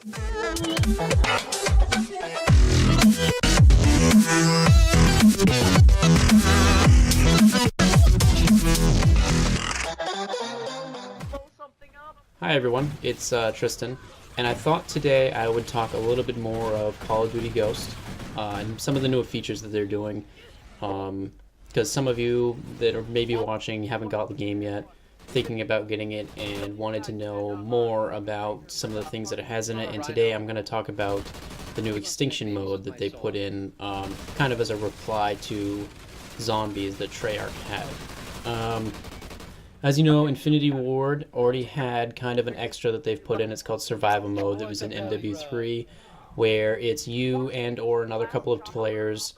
Hi everyone, it's Tristan, and I thought today I would talk a little bit more of Call of Duty Ghost and some of the newer features that they're doing. Because some of you that are maybe watching haven't got the game yet, thinking about getting it, and wanted to know more about some of the things that it has in it. And today I'm going to talk about the new Extinction mode that they put in, kind of as a reply to zombies that Treyarch had. As you know, Infinity Ward already had kind of an extra that they've put in. It's called Survival Mode that was in MW3, where it's you and or another couple of players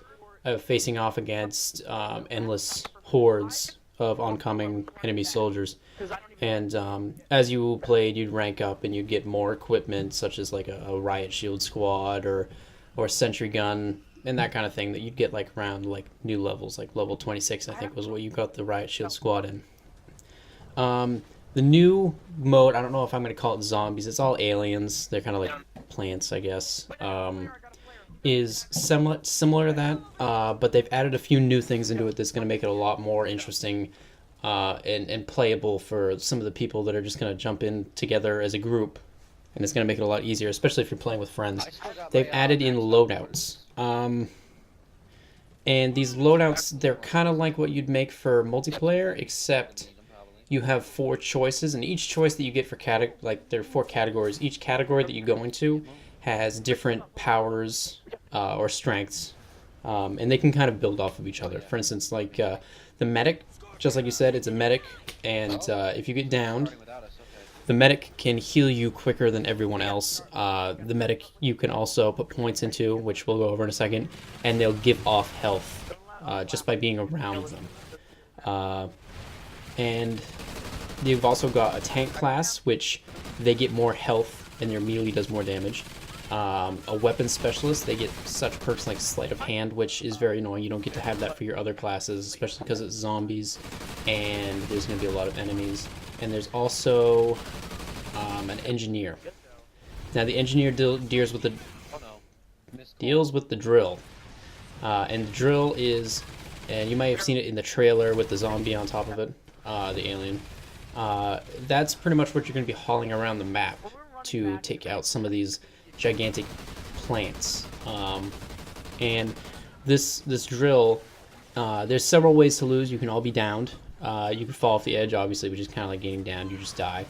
facing off against endless hordes of oncoming enemy soldiers. And as you played, you'd rank up and you'd get more equipment, such as like a riot shield squad or sentry gun and that kind of thing that you'd get like around like new levels, like level 26 I think was what you got the riot shield squad in. The new mode, I don't know if I'm going to call it zombies, it's all aliens, they're kind of like plants I guess, is somewhat similar to that, but they've added a few new things into it that's going to make it a lot more interesting and playable for some of the people that are just going to jump in together as a group, and it's going to make it a lot easier, especially if you're playing with friends. They've added in loadouts, and these loadouts, they're kind of like what you'd make for multiplayer, except you have 4 choices, and each choice that you get for there are 4 categories. Each category that you go into has different powers or strengths, and they can kind of build off of each other. For instance, like the medic, just like you said, it's a medic, and if you get downed, the medic can heal you quicker than everyone else. The medic you can also put points into, which we'll go over in a second, and they'll give off health just by being around them. And you've also got a tank class, which they get more health and their melee does more damage. A weapon specialist, they get such perks like sleight of hand, which is very annoying. You don't get to have that for your other classes, especially because it's zombies and there's going to be a lot of enemies. And there's also an engineer. Now the engineer deals with the drill, and the drill is, and you might have seen it in the trailer with the zombie on top of it. The alien. That's pretty much what you're going to be hauling around the map to take out some of these gigantic plants. And this drill, there's several ways to lose. You can all be downed. You can fall off the edge, obviously, which is kind of like getting downed. You just die.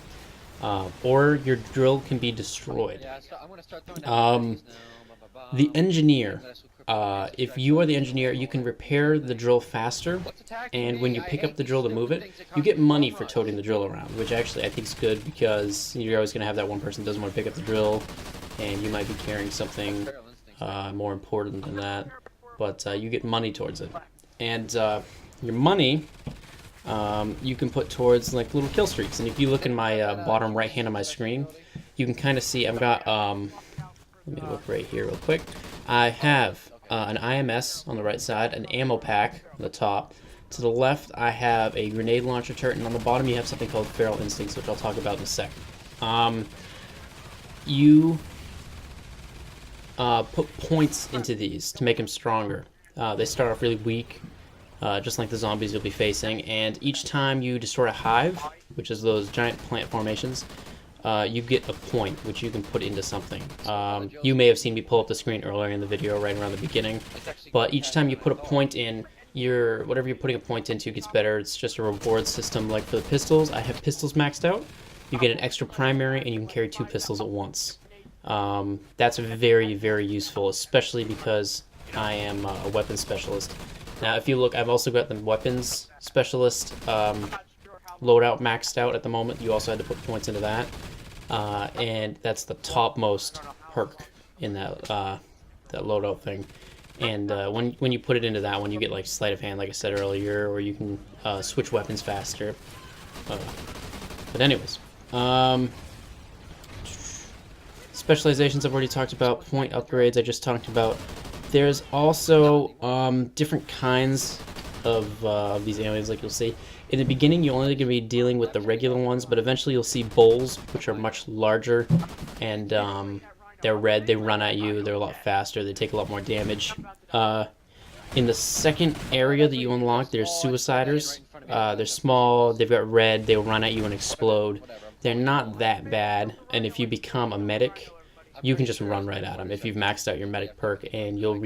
Or your drill can be destroyed. The engineer. If you are the engineer, you can repair the drill faster, and when you pick up the drill to move it, you get money for toting the drill around, which actually I think is good, because you're always going to have that one person who doesn't want to pick up the drill, and you might be carrying something more important than that, but you get money towards it. And your money you can put towards like little kill streaks, and if you look in my bottom right hand of my screen, you can kind of see I've got, let me look right here real quick, I have an IMS on the right side, an ammo pack on the top. To the left, I have a grenade launcher turret, and on the bottom you have something called Feral Instincts, which I'll talk about in a sec. You put points into these to make them stronger. They start off really weak, just like the zombies you'll be facing, and each time you destroy a hive, which is those giant plant formations, you get a point, which you can put into something. You may have seen me pull up the screen earlier in the video, right around the beginning, but each time you put a point in, whatever you're putting a point into gets better. It's just a reward system. Like for the pistols, I have pistols maxed out. You get an extra primary, and you can carry 2 pistols at once. That's very, very useful, especially because I am a weapons specialist. Now, if you look, I've also got the weapons specialist loadout maxed out at the moment. You also had to put points into that. And that's the topmost perk in that loadout thing. And when you put it into that one, you get like sleight of hand, like I said earlier, or you can switch weapons faster. But anyways, specializations I've already talked about. Point upgrades I just talked about. There's also different kinds of these aliens, like you'll see. In the beginning, you're only going to be dealing with the regular ones, but eventually you'll see bowls, which are much larger, and They're red, they run at you, they're a lot faster, they take a lot more damage. In the second area that you unlock, there's Suiciders. They're small, they've got red, they'll run at you and explode. They're not that bad, and if you become a medic, you can just run right at them if you've maxed out your medic perk, and you'll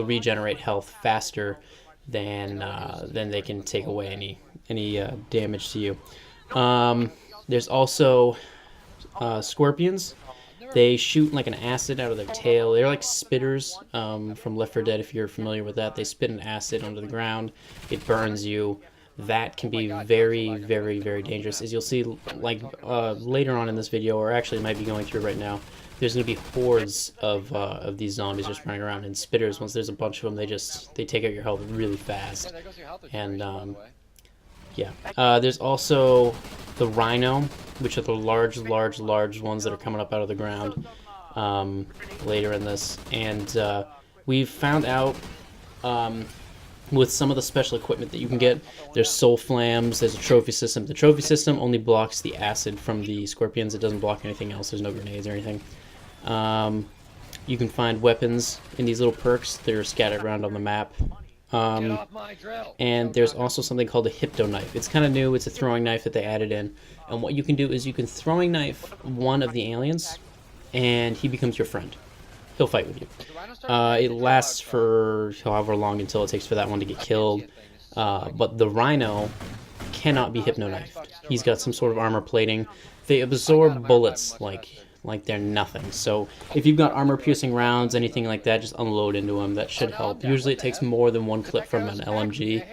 regenerate health faster than they can take away any damage to you. There's also Scorpions. They shoot like an acid out of their tail. They're like spitters from Left 4 Dead, if you're familiar with that. They spit an acid onto the ground. It burns you. That can be very, very, very dangerous. As you'll see, like later on in this video, or actually might be going through right now, there's going to be hordes of these zombies just running around. And spitters, once there's a bunch of them, they take out your health really fast. And yeah, there's also the Rhino, which are the large ones that are coming up out of the ground later in this. And we've found out with some of the special equipment that you can get, there's soul flams, there's a trophy system. The trophy system only blocks the acid from the Scorpions. It doesn't block anything else. There's no grenades or anything. You can find weapons in these little perks that are scattered around on the map. And there's also something called a Hypno Knife. It's kind of new. It's a throwing knife that they added in. And what you can do is you can throwing knife one of the aliens, and he becomes your friend. He'll fight with you. It lasts for however long until it takes for that one to get killed. But the Rhino cannot be Hypno Knifed. He's got some sort of armor plating. They absorb bullets like they're nothing. So if you've got armor-piercing rounds, anything like that, just unload into them. That should help. Usually it takes more than one clip from an LMG.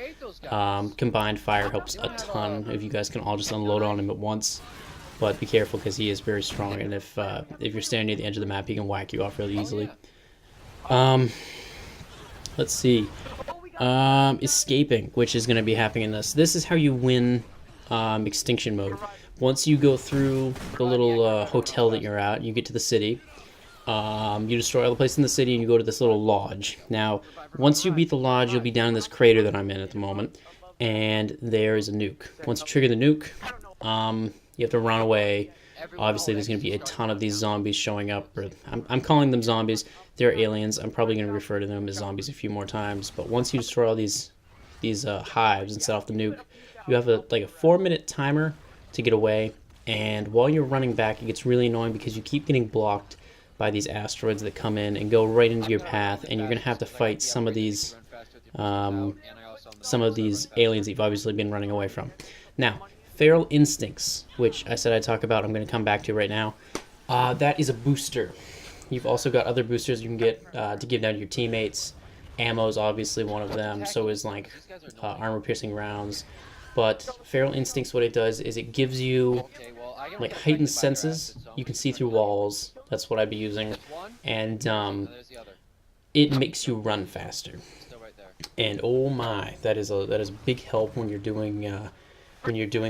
Combined fire helps a ton if you guys can all just unload on him at once. But be careful because he is very strong, and if you're standing near the edge of the map, he can whack you off really easily. Let's see. Escaping, which is going to be happening in this. This is how you win Extinction mode. Once you go through the little hotel that you're at, you get to the city. You destroy all the places in the city, and you go to this little lodge. Now, once you beat the lodge, you'll be down in this crater that I'm in at the moment, and there is a nuke. Once you trigger the nuke, you have to run away. Obviously, there's going to be a ton of these zombies showing up. I'm calling them zombies. They're aliens. I'm probably going to refer to them as zombies a few more times. But once you destroy all these hives and set off the nuke, you have like a 4-minute timer to get away. And while you're running back, it gets really annoying because you keep getting blocked by these asteroids that come in and go right into your path. And you're going to have to fight some of these aliens that you've obviously been running away from. Now, Feral Instincts, which I said I'd talk about, I'm going to come back to right now. That is a booster. You've also got other boosters you can get to give down to your teammates. Ammo is obviously one of them, so is like armor-piercing rounds. But Feral Instincts, what it does is it gives you like heightened senses. You can see through walls. That's what I'd be using. And it makes you run faster. And oh my, that is a big help when you're doing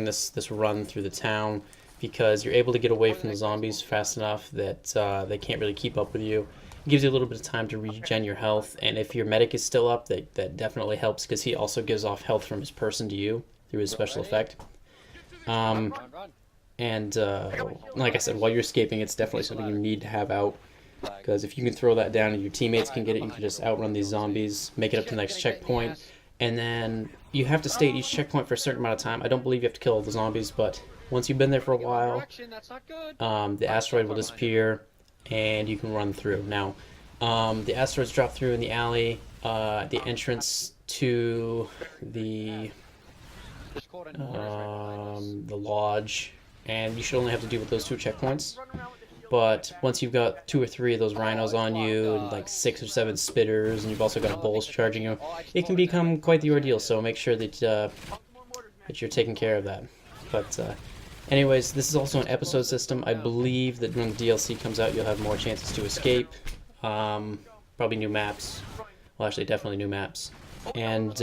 this run through the town, because you're able to get away from the zombies fast enough that they can't really keep up with you. It gives you a little bit of time to regen your health, and if your medic is still up, that definitely helps, because he also gives off health from his person to you through his special effect. And like I said, while you're escaping, it's definitely something you need to have out, because if you can throw that down and your teammates can get it, you can just outrun these zombies, make it up to the next checkpoint, and then you have to stay at each checkpoint for a certain amount of time. I don't believe you have to kill all the zombies, but once you've been there for a while, the asteroid will disappear, and you can run through. Now, the asteroids drop through in the alley, the entrance to the lodge, and you should only have to deal with those 2 checkpoints. But once you've got 2 or 3 of those rhinos on you, and like 6 or 7 spitters, and you've also got bulls charging you, it can become quite the ordeal. So make sure that you're taking care of that. But anyways, this is also an episode system. I believe that when the DLC comes out, you'll have more chances to escape. Probably new maps. Well, actually, definitely new maps. And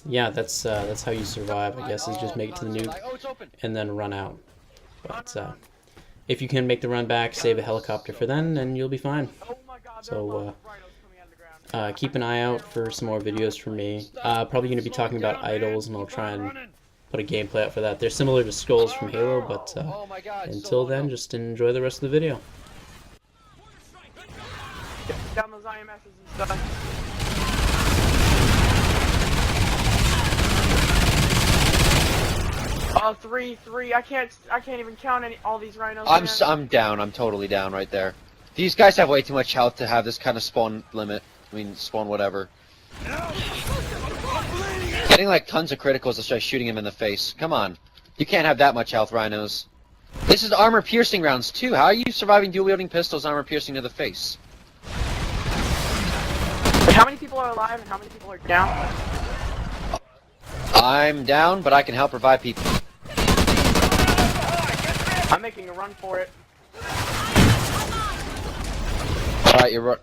yeah, that's how you survive, I guess, is just make it to the nuke and then run out. But if you can make the run back, save a helicopter for then, and you'll be fine. So keep an eye out for some more videos from me. Probably going to be talking about idols, and I'll try and put a gameplay out for that. They're similar to skulls from Halo, but until then, just enjoy the rest of the video. down those IMSs and stuff. Oh, three. I can't even count all these rhinos. I'm down. I'm totally down right there. These guys have way too much health to have this kind of spawn limit. I mean, spawn whatever. Getting like tons of criticals to start shooting him in the face. Come on. You can't have that much health, rhinos. This is armor piercing rounds too. How are you surviving dual wielding pistols armor piercing to the face? How many people are alive and how many people are down? I'm down, but I can help revive people. I'm making a run for it. Alright, you're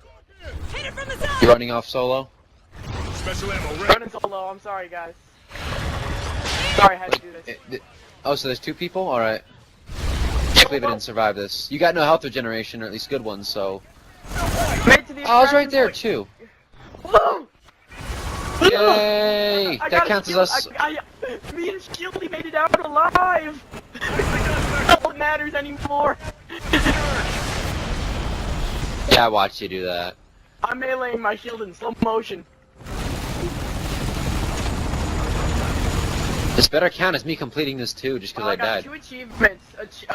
running off solo? Special ammo ready. Running solo, I'm sorry guys. Sorry I had to do this. Oh, so there's two people? Alright. Can't believe I didn't survive this. You got no health regeneration, or at least good ones, so... Made to the Oh, I was right there, too. Whoa! Yay! That counts as us... Me and Shieldy made it out alive! Not what matters anymore! Yeah, I watched you do that. I'm meleeing my shield in slow motion. This better count as me completing this too, just because I died. got 2 achievements: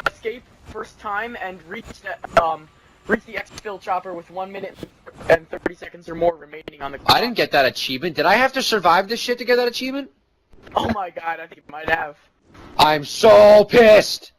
escape first time and reach the Extinction chopper with 1 minute and 30 seconds or more remaining on the clock. I didn't get that achievement. Did I have to survive this shit to get that achievement? Oh my god, I think it might have. I'm so pissed!